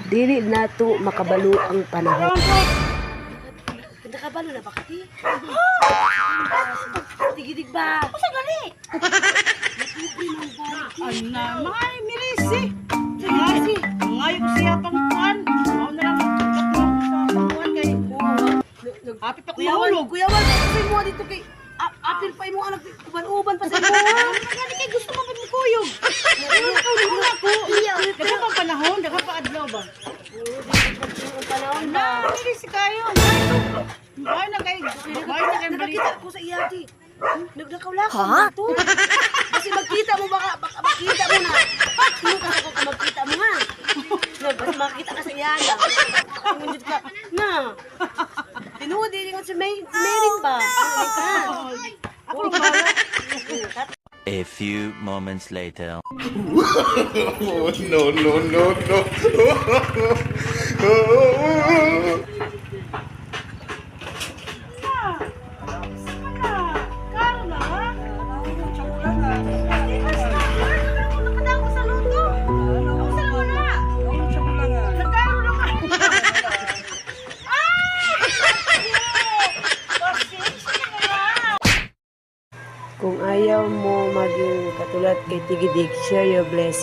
Dili nato makabalo ang panahon. Nakabalo na ba kati? Tigidig ba? Sa gali. Ana, may mirisi. Mirisi. Ngayon ko siya pang kuan. Mao na lang ang kuan kay. Apit pa kuyawan. Kuyawan, kasi mo dito kay apil pa imo anak uban-uban pa sa mo. Gani kay gusto mo pud mo kuyog. Wala ko. Daga pa panahon, daga pa adlaw ba? Panahon Na, mirisi kayo. May na kay balik. Nakita ko sa iyati. Naglakaw-lakaw na to. Kasi magkita mo baka makita mo na. Sino ka ako kung magkita mo nga? Kasi makita ka sa iyaya. Munjud ka. Na. Tinuod din ko si Mayrin ba? Ano ka? Ako bala. A few moments later. Oh, no, no, no, no. Kung ayaw mo maging katulad kay Tigidig, share your blessing.